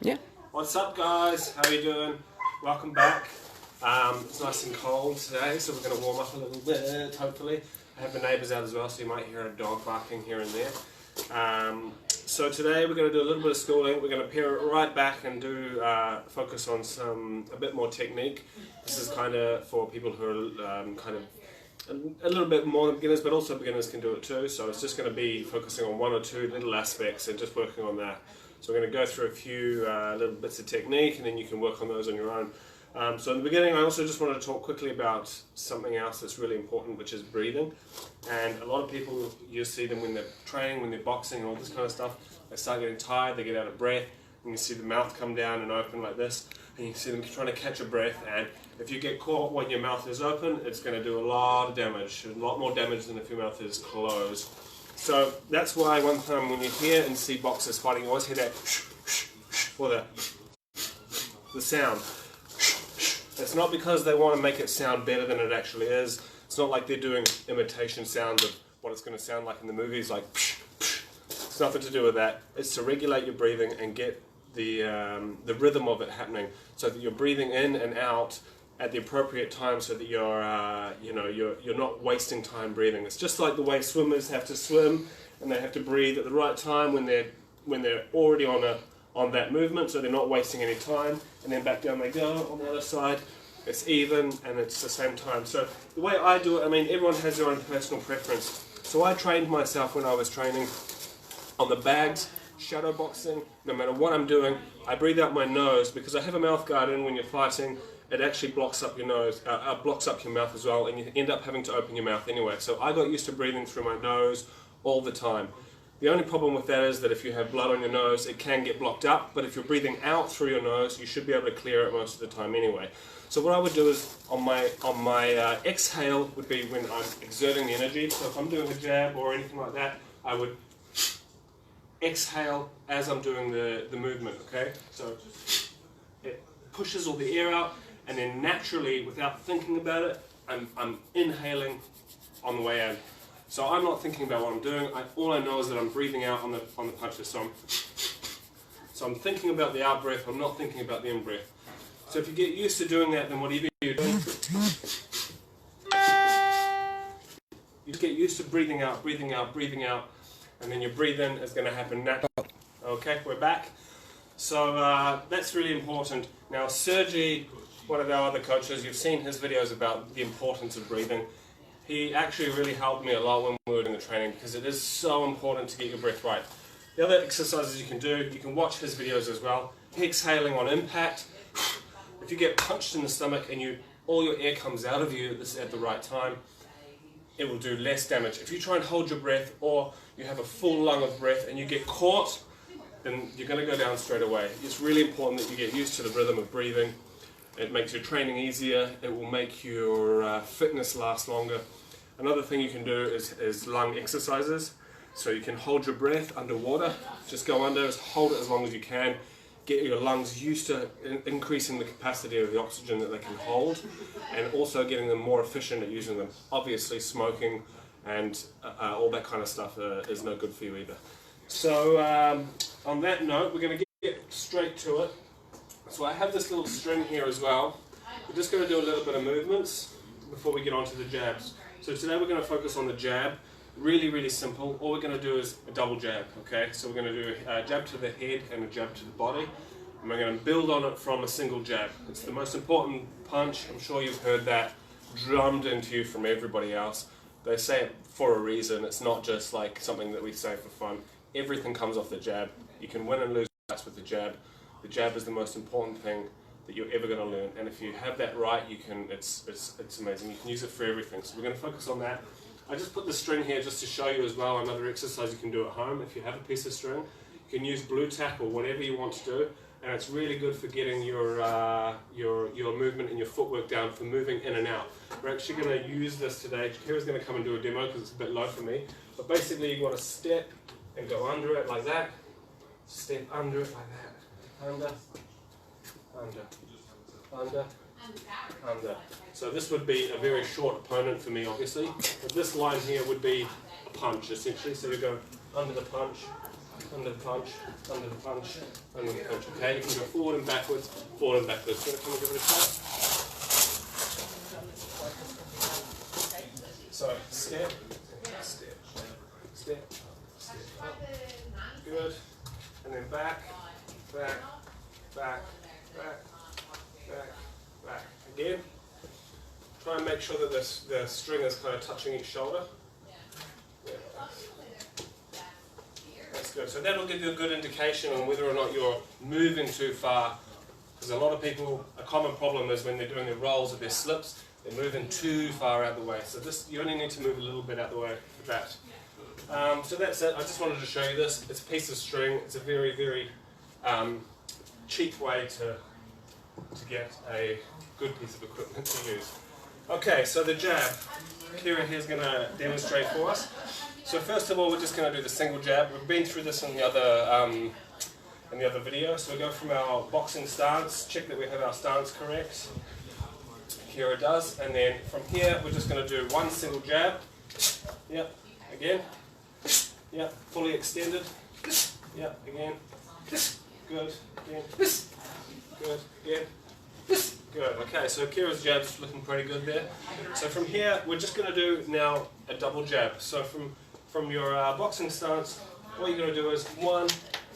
Yeah. What's up, guys? How are you doing? Welcome back. It's nice and cold today, so we're going to warm up a little bit, hopefully. I have the neighbours out as well, so you might hear a dog barking here and there. So today we're going to do a little bit of schooling. We're going to pare it right back and do focus on a bit more technique. This is kind of for people who are kind of a little bit more than beginners, but also beginners can do it too. So it's just going to be focusing on one or two little aspects and just working on that. So we're going to go through a few little bits of technique, and then you can work on those on your own. So in the beginning, I also just wanted to talk quickly about something else that's really important, which is breathing. And a lot of people, you see them when they're training, when they're boxing and all this kind of stuff, they start getting tired, they get out of breath, and you see the mouth come down and open like this, and you see them trying to catch a breath, and if you get caught when your mouth is open, it's going to do a lot of damage, a lot more damage than if your mouth is closed. So that's why one time when you hear and see boxers fighting, you always hear that or the sound. It's not because they want to make it sound better than it actually is. It's not like they're doing imitation sounds of what it's going to sound like in the movies, like it's nothing to do with that. It's to regulate your breathing and get the rhythm of it happening, so that you're breathing in and out at the appropriate time, so that you're not wasting time breathing. It's just like the way swimmers have to swim, and they have to breathe at the right time when they're already on that movement, so they're not wasting any time, and then back down they go on the other side. It's even, and it's the same time. So the way I do it, I mean, everyone has their own personal preference. So I trained myself when I was training on the bags, shadow boxing. No matter what I'm doing, I breathe out my nose, because I have a mouth guard in when you're fighting. It actually blocks up your nose, blocks up your mouth as well, and you end up having to open your mouth anyway. So I got used to breathing through my nose all the time. The only problem with that is that if you have blood on your nose, it can get blocked up, but if you're breathing out through your nose, you should be able to clear it most of the time anyway. So what I would do is, on my exhale would be when I'm exerting the energy. So if I'm doing a jab or anything like that, I would exhale as I'm doing the movement, okay? So it pushes all the air out, and then naturally, without thinking about it, I'm inhaling on the way in. So I'm not thinking about what I'm doing. All I know is that I'm breathing out on the punches. So I'm thinking about the out breath. I'm not thinking about the in breath. So if you get used to doing that, then whatever you're doing, you just get used to breathing out, breathing out, breathing out, and then your breathe in is going to happen naturally. Okay, we're back. So that's really important. Now Sergi, one of our other coaches, you've seen his videos about the importance of breathing. He actually really helped me a lot when we were doing the training, because it is so important to get your breath right. The other exercises you can watch his videos as well. Exhaling on impact. If you get punched in the stomach and all your air comes out of you at the right time, it will do less damage. If you try and hold your breath, or you have a full lung of breath and you get caught, then you're going to go down straight away. It's really important that you get used to the rhythm of breathing. It makes your training easier. It will make your fitness last longer. Another thing you can do is lung exercises. So you can hold your breath underwater. Just go under, hold it as long as you can. Get your lungs used to increasing the capacity of the oxygen that they can hold, and also getting them more efficient at using them. Obviously, smoking and all that kind of stuff is no good for you either. So on that note, we're going to get straight to it. So I have this little string here as well. We're just going to do a little bit of movements before we get on to the jabs. So today we're going to focus on the jab. Really, really simple. All we're going to do is a double jab, okay? So we're going to do a jab to the head and a jab to the body. And we're going to build on it from a single jab. It's the most important punch. I'm sure you've heard that drummed into you from everybody else. They say it for a reason. It's not just like something that we say for fun. Everything comes off the jab. You can win and lose fights with the jab. The jab is the most important thing that you're ever going to learn, and if you have that right, you can. It's amazing. You can use it for everything. So we're going to focus on that. I just put the string here just to show you as well another exercise you can do at home. If you have a piece of string, you can use blue tack or whatever you want to do, and it's really good for getting your movement and your footwork down for moving in and out. We're actually going to use this today. Ciara's going to come and do a demo because it's a bit low for me. But basically, you want to step and go under it like that. Step under it like that. Under, under, under, under. So this would be a very short opponent for me, obviously. But this line here would be a punch, essentially. So you go under the punch, under the punch, under the punch, under the punch. Okay, you can go forward and backwards, forward and backwards. Can we give it a shot? So step, step, step, step up. Good. And then back, back, back, back, back, back. Again. Try and make sure that the string is kind of touching each shoulder. Yeah. That's good. So that'll give you a good indication on whether or not you're moving too far. Because a lot of people, a common problem is when they're doing their rolls or their slips, they're moving too far out of the way. So this, you only need to move a little bit out of the way for that. So that's it. I just wanted to show you this. It's a piece of string. It's a very, very cheap way to get a good piece of equipment to use. Okay, so the jab. Ciara here is going to demonstrate for us. So first of all, we're just going to do the single jab. We've been through this in the other video. So we go from our boxing stance, check that we have our stance correct. Ciara does, and then from here we're just going to do one single jab. Yep, again. Yep, fully extended. Yep, again. Good, again. Good, again. Good, okay, so Ciara's jab's looking pretty good there. So from here, we're just going to do now a double jab. So from your boxing stance, what you're going to do is 1,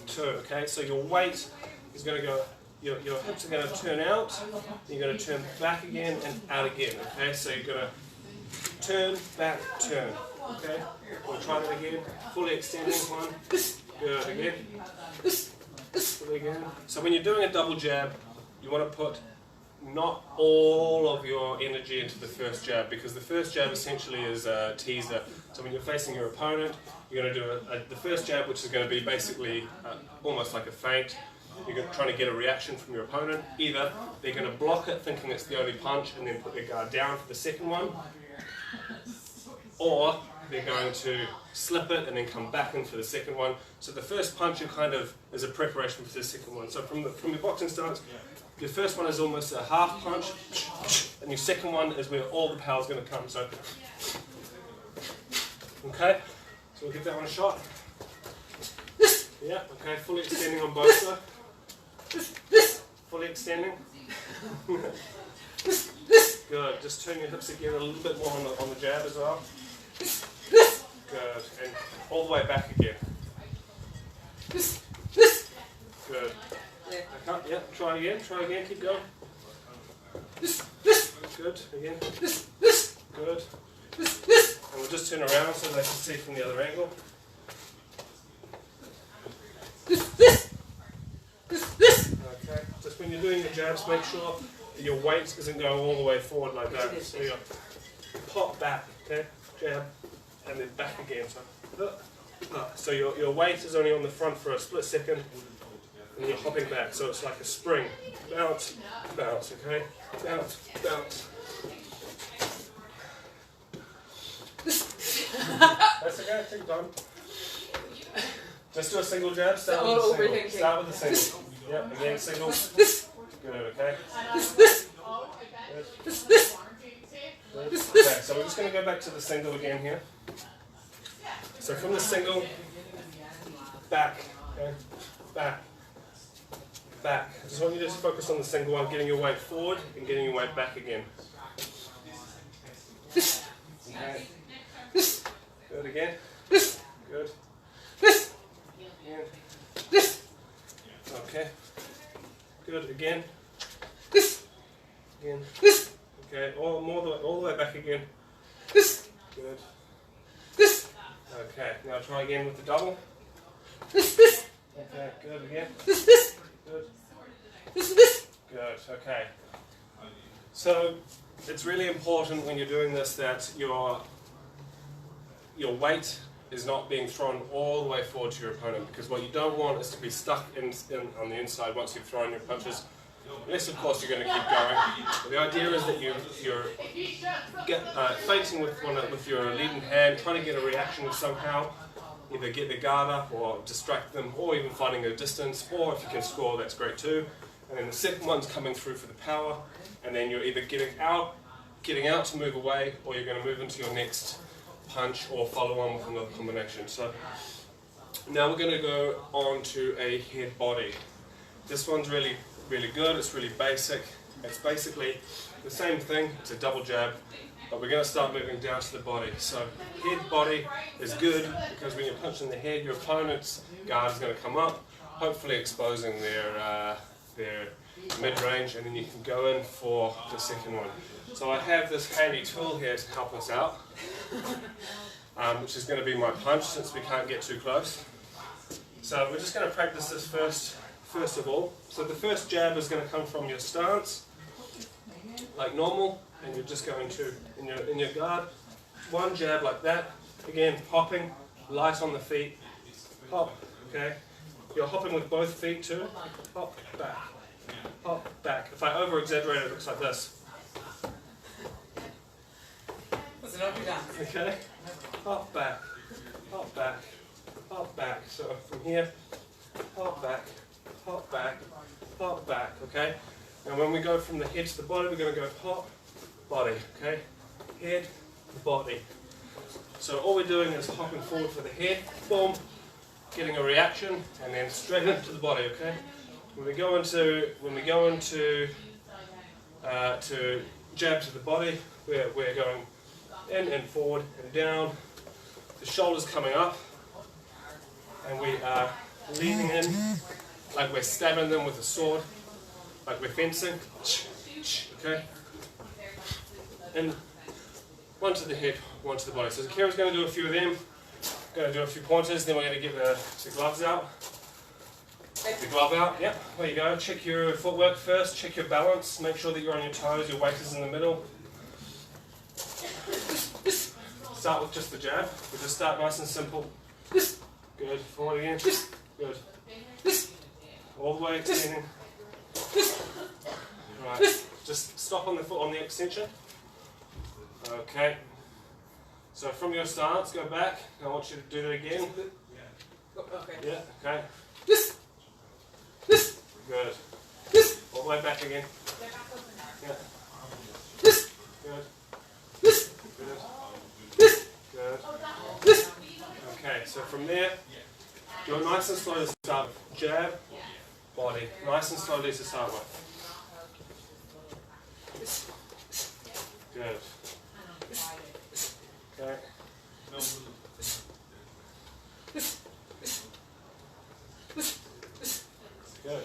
2, okay? So your weight is going to go, your hips are going to turn out, you're going to turn back again and out again, okay? So you're going to turn, back, turn, okay? We'll try that again, fully extending, 1, good, again, fully again. So when you're doing a double jab, you want to put not all of your energy into the first jab, because the first jab essentially is a teaser. So when you're facing your opponent, you're going to do the first jab, which is going to be basically almost like a feint. You're trying to get a reaction from your opponent. Either they're going to block it thinking it's the only punch and then put their guard down for the second one, or they're going to slip it and then come back in for the second one. So the first punch is a preparation for the second one. So from your boxing stance, your first one is almost a half punch, and your second one is where all the power is going to come. So, okay, so we'll give that one a shot. Yeah, okay, fully extending on both sides. Fully extending. Good, just turn your hips again a little bit more on the jab as well. Good, and all the way back again. Good. Yeah, try again, keep going. Good, again. Good. And we'll just turn around so they can see from the other angle. Okay, just when you're doing your jabs, make sure that your weight isn't going all the way forward like that. So you pop back, okay, jab, and then back again. So your weight is only on the front for a split second, and you're hopping back, so it's like a spring. Bounce, bounce, okay? Bounce, bounce. That's okay, take time. Just do a single jab, start with the single. Start with the single. Yep, again, single. Good, okay? Good. Okay, so we're just going to go back to the single again here. So from the single, back, okay? Back. Back. I just want you to just focus on the single one, getting your weight forward and getting your weight back again. Okay. Good again. Good. Again. Okay. Good again. Again. Okay. All the way back again. Good. Okay. Now try again with the double. Okay. Good again. Good. Good, okay. So it's really important when you're doing this that your weight is not being thrown all the way forward to your opponent, because what you don't want is to be stuck on the inside once you've thrown your punches. Unless, of course, you're going to keep going. But the idea is that you're feinting with your leading hand, trying to get a reaction somehow. Either get the guard up or distract them, or even finding a distance, or if you can score, that's great too. And then the second one's coming through for the power, and then you're either getting out to move away, or you're going to move into your next punch or follow on with another combination. So Now we're going to go on to a head body. This one's really good, it's really basic. It's basically the same thing, it's a double jab, but we're going to start moving down to the body. So head body is good because when you're punching the head, your opponent's guard is going to come up, hopefully exposing their mid-range, and then you can go in for the second one. So I have this handy tool here to help us out, which is going to be my punch since we can't get too close. So we're just going to practice this first of all. So the first jab is going to come from your stance, like normal, and you're just going to, in your guard, one jab like that, again hopping, light on the feet, hop, okay? You're hopping with both feet too, hop, back. If I over-exaggerate it, looks like this. Okay, hop back, hop back, hop back. So from here, hop back, hop back, hop back, okay? And when we go from the head to the body, we're going to go hop, body, okay? Head, body. So all we're doing is hopping forward for the head, boom, getting a reaction, and then straight into the body, okay? When we go into to jab to the body, we're going in and forward and down. The shoulders coming up, and we are leaning in like we're stabbing them with a sword, like we're fencing. Okay, and one to the head, one to the body. So Ciara's going to do a few of them. Going to do a few pointers. Then we're going to get the gloves out. The glove out, yep, there you go. Check your footwork first, check your balance, make sure that you're on your toes, your weight is in the middle. Start with just the jab, we just start nice and simple. Good, forward again, good. All the way extending. Right, just stop on the foot on the extension. Okay, so from your stance, go back, I want you to do that again. Okay. Yeah, okay. Good. All the way back again. Yeah. Good. Good. Okay, so from there, go nice and slow to start with. Jab, body. Nice and slowly to start with. Good. Okay. Good.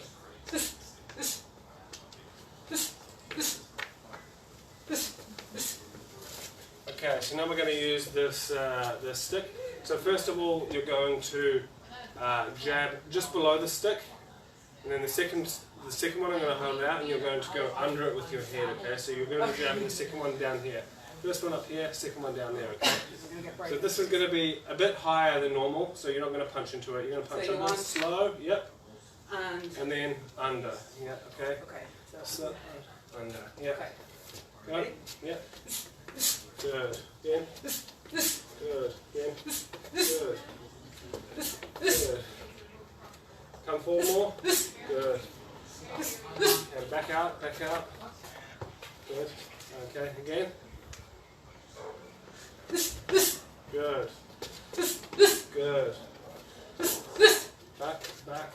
Okay, so now we're going to use this stick. So first of all, you're going to jab just below the stick, and then the second one I'm going to hold out, and you're going to go under it with your head. Okay, so you're going to be jabbing the second one down here. First one up here, second one down there. Okay. So this is going to be a bit higher than normal, so you're not going to punch into it. You're going to punch under slow. Yep. And then under. Yeah. Okay. Okay. So under. Yeah. Okay. Go. Yeah. Good. Again. Good. Again. Good. Good. Come forward more. Good. And back out. Back out. Good. Okay. Again. Good. Good. Back. Back.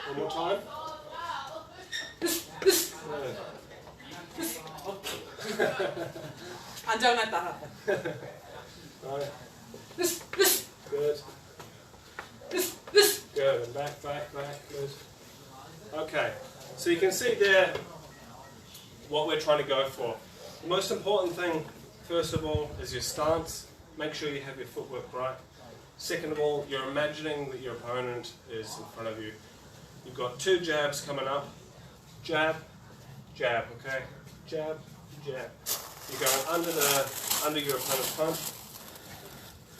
One more time. Good. And don't let that happen. Right. Good. Good. And back, back, back. Good. Okay. So you can see there what we're trying to go for. The most important thing, first of all, is your stance. Make sure you have your footwork right. Second of all, you're imagining that your opponent is in front of you. You've got two jabs coming up. Jab, jab, okay? Jab, jab. You're going under your opponent's punch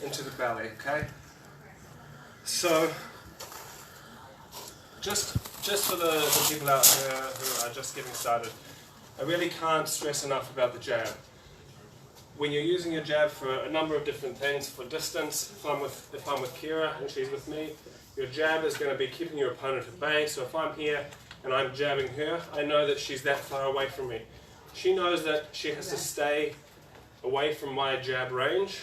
into the belly, okay? So, just for the people out there who are just getting started, I really can't stress enough about the jab. When you're using your jab for a number of different things, for distance, if I'm with Ciara and she's with me, your jab is going to be keeping your opponent at bay. So if I'm here and I'm jabbing her, I know that she's that far away from me. She knows that she has to stay away from my jab range.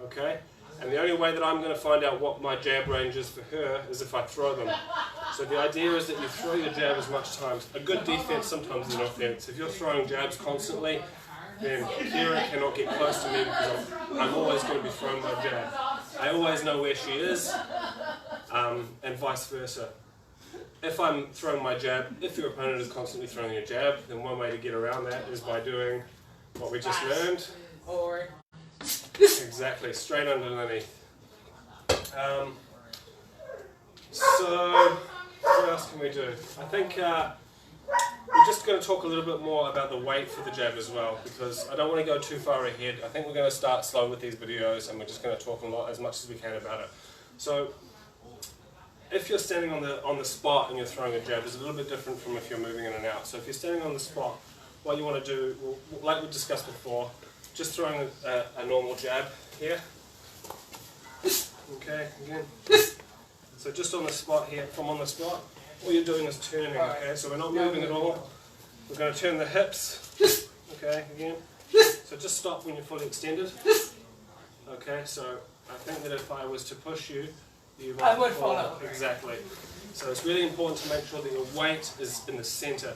Okay? And the only way that I'm going to find out what my jab range is for her is if I throw them. So the idea is that you throw your jab as much times. A good defense sometimes is an offense. If you're throwing jabs constantly, then Ciara cannot get close to me because I'm always going to be throwing my jab. I always know where she is, and vice versa. If I'm throwing my jab, if your opponent is constantly throwing a jab, then one way to get around that is by doing what we just learned. Or Exactly, straight underneath. So, what else can we do? I think we're just going to talk a little bit more about the weight for the jab as well, because I don't want to go too far ahead. I think we're going to start slow with these videos, and we're just going to talk as much as we can about it. So, if you're standing on the spot and you're throwing a jab, it's a little bit different from if you're moving in and out. So if you're standing on the spot, what you want to do, like we discussed before, just throwing a normal jab here. Okay, again. So just on the spot here, from on the spot, all you're doing is turning, okay? So we're not moving at all. We're going to turn the hips, okay, again. So just stop when you're fully extended. Okay, so I think that if I was to push you, you might I would fall over. Exactly. So it's really important to make sure that your weight is in the center.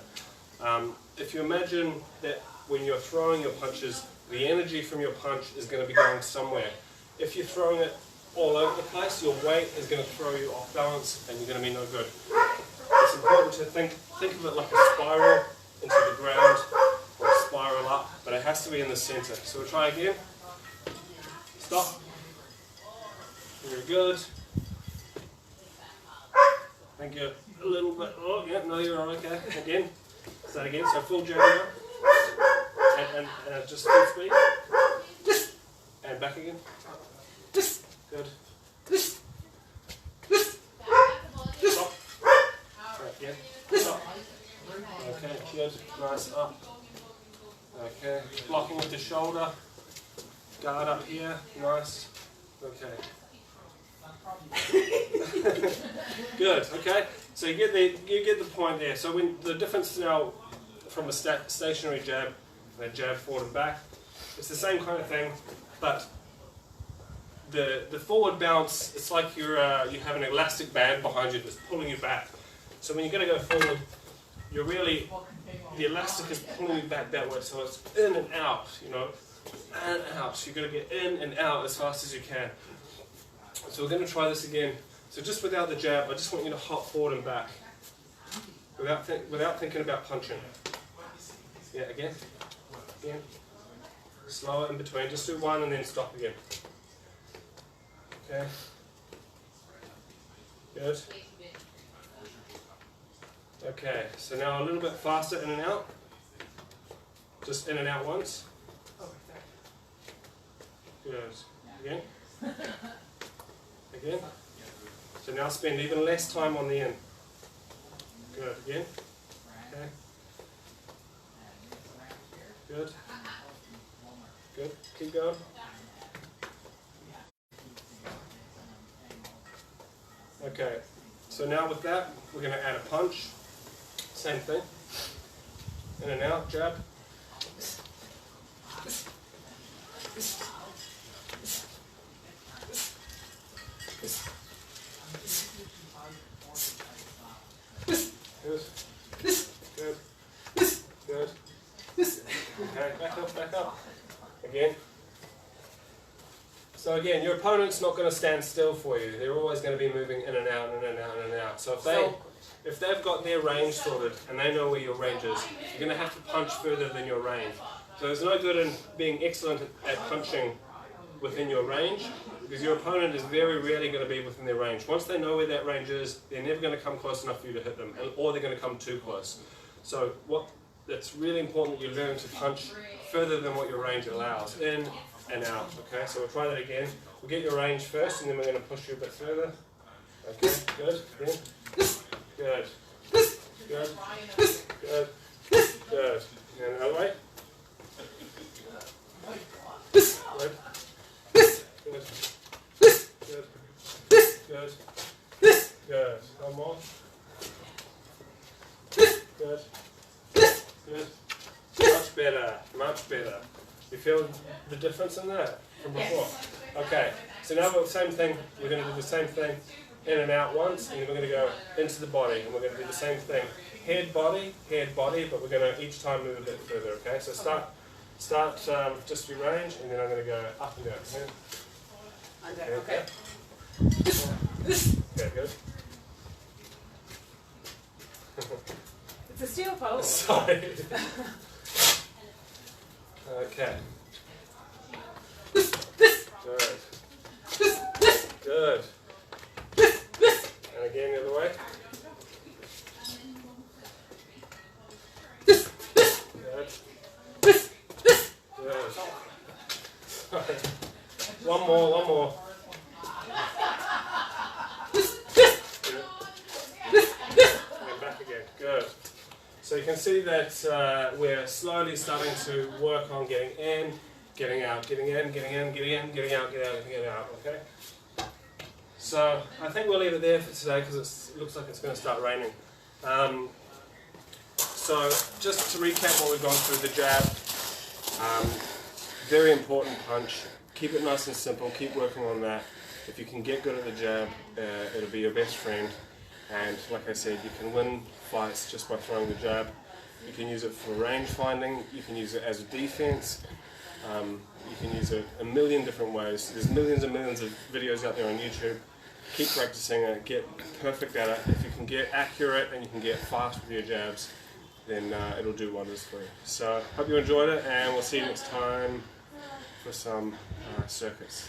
If you imagine that when you're throwing your punches, the energy from your punch is going to be going somewhere. If you're throwing it all over the place, your weight is going to throw you off balance and you're going to be no good. It's important to think of it like a spiral into the ground or a spiral up, but it has to be in the center. So we'll try again. Stop. Very good. I think you're a little bit, oh yeah, no you're okay. Again, start again, so full jab now. And just full speed. And back again. Good. Stop. Right, yeah. Stop. Okay, good. Nice, up. Okay, blocking with the shoulder. Guard up here, nice. Okay. Good. Okay. So you get the point there. So when the difference now from a stationary jab and a jab forward and back, it's the same kind of thing, but the forward bounce, it's like you have an elastic band behind you that's pulling you back. So when you're going to go forward, you're really, the elastic is pulling you back that way. So it's in and out, you know, and out. So you've got to get in and out as fast as you can. So we're going to try this again. So just without the jab, I just want you to hop forward and back, without thinking about punching. Yeah, again. Slower in between. Just do one and then stop again. Okay. Good. Okay. So now a little bit faster in and out. Just in and out once. Good. Again. Again. So now spend even less time on the in. Good. Again. Okay. Good. Good. Keep going. Okay. So now with that, we're going to add a punch. Same thing. In and out. Jab. Good. Good. Good. Okay, back up. Again. So again, your opponent's not going to stand still for you. They're always going to be moving in and out, in and out, in and out. So if they've got their range sorted and they know where your range is, you're going to have to punch further than your range. So there's no good in being excellent at punching within your range, because your opponent is very rarely going to be within their range. Once they know where that range is, they're never going to come close enough for you to hit them, or they're going to come too close. So it's really important that you learn to punch further than what your range allows, in and out. Okay, so we'll try that again. We'll get your range first, and then we're going to push you a bit further. Okay, good. Again. Good. Good. Good. Good. And another way. Good. Good. Good. Good. Good. One more. Good. Good. Much better. Much better. You feel the difference in that from before? Okay. So So now we're the same thing. We're going to do the same thing in and out once, and then we're going to go into the body, and we're going to do the same thing. Head, body, but we're going to each time move a bit further, okay? So start just to range, and then I'm going to go up and down. And down, okay. Okay, good. It's a steel pole. Sorry. Okay. Good. Good. And again the other way. Good. Good. Sorry. One more. And back again. Good. So you can see that we're slowly starting to work on getting in, getting out, getting in, getting in, getting in, getting out, getting out, okay? So I think we'll leave it there for today because it looks like it's going to start raining. So just to recap what we've gone through, the jab, very important punch. Keep it nice and simple, keep working on that. If you can get good at the jab, it'll be your best friend. And like I said, you can win fights just by throwing the jab. You can use it for range finding, you can use it as a defense, you can use it a million different ways. There's millions and millions of videos out there on YouTube. Keep practicing it, get perfect at it. If you can get accurate and you can get fast with your jabs, then it'll do wonders for you. So hope you enjoyed it, and we'll see you next time for some circuits.